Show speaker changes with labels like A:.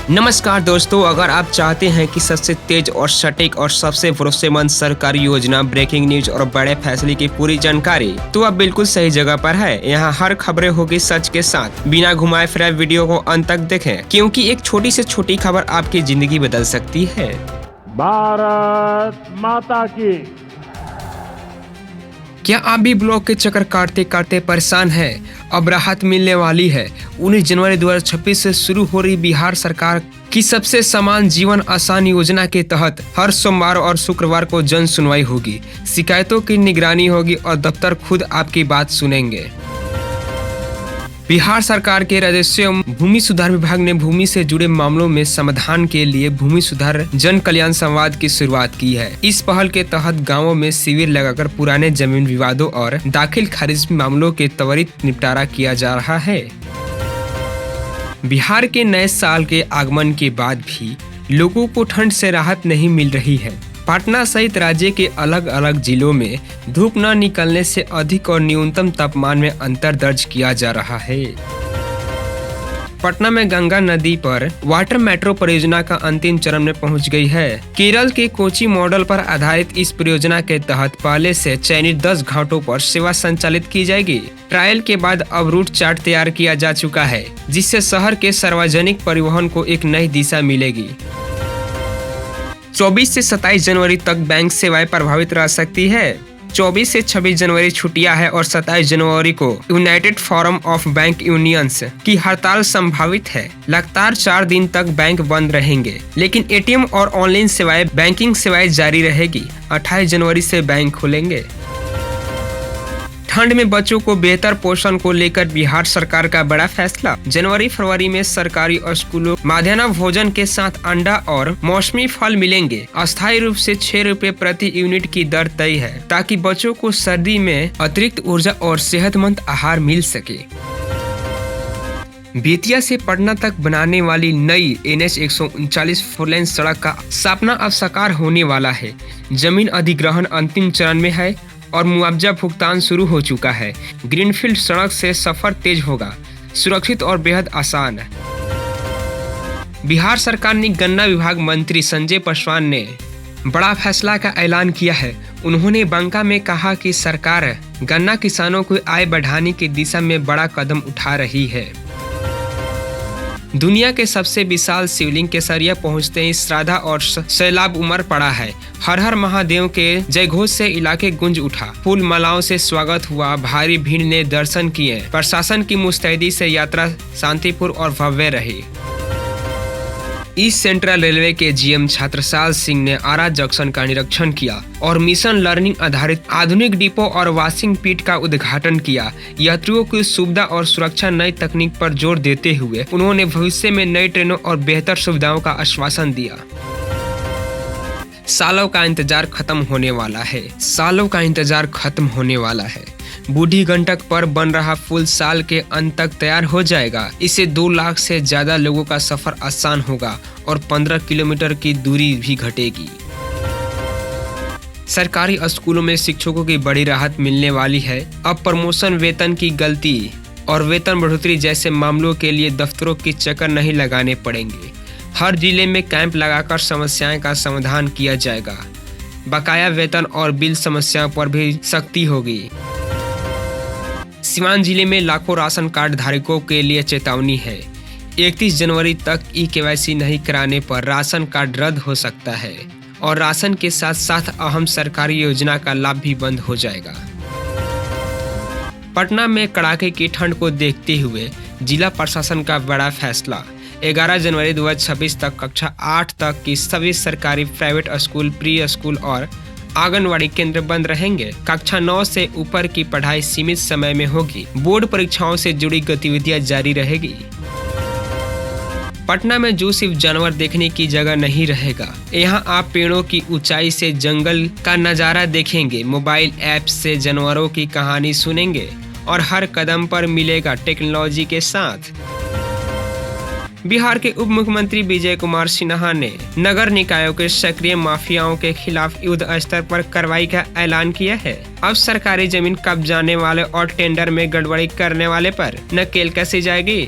A: नमस्कार दोस्तों, अगर आप चाहते हैं कि सबसे तेज और सटीक और सबसे भरोसेमंद सरकारी योजना, ब्रेकिंग न्यूज और बड़े फैसले की पूरी जानकारी, तो आप बिल्कुल सही जगह पर है। यहाँ हर खबरें होगी सच के साथ। बिना घुमाए फिराए वीडियो को अंत तक देखें, क्योंकि एक छोटी से छोटी खबर आपकी जिंदगी बदल सकती है।
B: भारत माता की।
A: क्या आप भी ब्लॉक के चक्कर काटते काटते परेशान हैं? अब राहत मिलने वाली है। 19 जनवरी 2026 से शुरू हो रही बिहार सरकार की सबसे समान जीवन आसान योजना के तहत हर सोमवार और शुक्रवार को जन सुनवाई होगी, शिकायतों की निगरानी होगी और दफ्तर खुद आपकी बात सुनेंगे। बिहार सरकार के राजस्व एवं भूमि सुधार विभाग ने भूमि से जुड़े मामलों में समाधान के लिए भूमि सुधार जन कल्याण संवाद की शुरुआत की है। इस पहल के तहत गांवों में शिविर लगाकर पुराने जमीन विवादों और दाखिल खारिज मामलों के त्वरित निपटारा किया जा रहा है। बिहार के नए साल के आगमन के बाद भी लोगों को ठंड से राहत नहीं मिल रही है। पटना सहित राज्य के अलग अलग जिलों में धूप न निकलने से अधिक और न्यूनतम तापमान में अंतर दर्ज किया जा रहा है। पटना में गंगा नदी पर वाटर मेट्रो परियोजना का अंतिम चरण में पहुंच गई है। केरल के कोची मॉडल पर आधारित इस परियोजना के तहत पहले से चयनित 10 घाटों पर सेवा संचालित की जाएगी। ट्रायल के बाद अब रूट चार्ट तैयार किया जा चुका है, जिससे शहर के सार्वजनिक परिवहन को एक नई दिशा मिलेगी। 24 से 27 जनवरी तक बैंक सेवाएं प्रभावित रह सकती है। 24 से 26 जनवरी छुट्टियां है और 27 जनवरी को United forum of bank unions की हड़ताल संभावित है। लगातार 4 दिन तक बैंक बंद रहेंगे, लेकिन एटीएम और ऑनलाइन सेवाएं, बैंकिंग सेवाएं जारी रहेगी। 28 जनवरी से बैंक खुलेंगे। ठंड में बच्चों को बेहतर पोषण को लेकर बिहार सरकार का बड़ा फैसला। जनवरी फरवरी में सरकारी स्कूलों मध्याह्न भोजन के साथ अंडा और मौसमी फल मिलेंगे। अस्थायी रूप से 6 रुपए प्रति यूनिट की दर तय है, ताकि बच्चों को सर्दी में अतिरिक्त ऊर्जा और सेहतमंद आहार मिल सके। बेतिया से पटना तक बनाने वाली नई NH 139 फोरलेन सड़क का सपना अब साकार होने वाला है। जमीन अधिग्रहण अंतिम चरण में है और मुआवजा भुगतान शुरू हो चुका है। ग्रीनफील्ड सड़क से सफर तेज होगा, सुरक्षित और बेहद आसान। बिहार सरकार ने गन्ना विभाग मंत्री संजय पासवान ने बड़ा फैसला का ऐलान किया है। उन्होंने बांका में कहा कि सरकार गन्ना किसानों को आय बढ़ाने की दिशा में बड़ा कदम उठा रही है। दुनिया के सबसे विशाल शिवलिंग केसरिया पहुंचते ही श्रद्धा और सैलाब उमड़ पड़ा है। हर हर महादेव के जयघोष से इलाके गूंज उठा। फूल मालाओं से स्वागत हुआ, भारी भीड़ ने दर्शन किए। प्रशासन की मुस्तैदी से यात्रा शांतिपूर्ण और भव्य रही। ईस्ट सेंट्रल रेलवे के GM छत्रसाल सिंह ने आरा जंक्शन का निरीक्षण किया और मिशन लर्निंग आधारित आधुनिक डिपो और वॉशिंग पिट का उद्घाटन किया। यात्रियों की सुविधा और सुरक्षा नई तकनीक पर जोर देते हुए उन्होंने भविष्य में नई ट्रेनों और बेहतर सुविधाओं का आश्वासन दिया। सालों का इंतजार खत्म होने वाला है। सालों का इंतजार खत्म होने वाला है। बूढ़ी गंडक पर बन रहा पुल साल के अंत तक तैयार हो जाएगा। इससे 2 लाख से ज्यादा लोगों का सफर आसान होगा और 15 किलोमीटर की दूरी भी घटेगी। सरकारी स्कूलों में शिक्षकों की बड़ी राहत मिलने वाली है। अब प्रमोशन, वेतन की गलती और वेतन बढ़ोतरी जैसे मामलों के लिए दफ्तरों के चक्कर नहीं लगाने पड़ेंगे। हर जिले में कैंप लगाकर समस्याएं का समाधान किया जाएगा। बकाया वेतन और बिल समस्याओं पर भी सख्ती होगी। सीवान जिले में लाखों राशन कार्ड धारकों के लिए चेतावनी है। 31 जनवरी तक KYC नहीं कराने पर राशन कार्ड रद्द हो सकता है और राशन के साथ साथ अहम सरकारी योजना का लाभ भी बंद हो जाएगा। पटना में कड़ाके की ठंड को देखते हुए जिला प्रशासन का बड़ा फैसला। 11 जनवरी 2026 तक कक्षा 8 तक की सभी सरकारी प्राइवेट स्कूल, प्री स्कूल और आंगनवाड़ी केंद्र बंद रहेंगे। कक्षा 9 से ऊपर की पढ़ाई सीमित समय में होगी। बोर्ड परीक्षाओं से जुड़ी गतिविधियां जारी रहेगी। पटना में जू सिर्फ जानवर देखने की जगह नहीं रहेगा। यहाँ आप पेड़ों की ऊंचाई से जंगल का नजारा देखेंगे, मोबाइल ऐप से जानवरों की कहानी सुनेंगे और हर कदम पर मिलेगा टेक्नोलॉजी के साथ। बिहार के उप मुख्यमंत्री विजय कुमार सिन्हा ने नगर निकायों के सक्रिय माफियाओं के खिलाफ युद्ध स्तर पर कार्रवाई का ऐलान किया है। अब सरकारी जमीन कब्जाने वाले और टेंडर में गड़बड़ी करने वाले पर नकेल कसी जाएगी।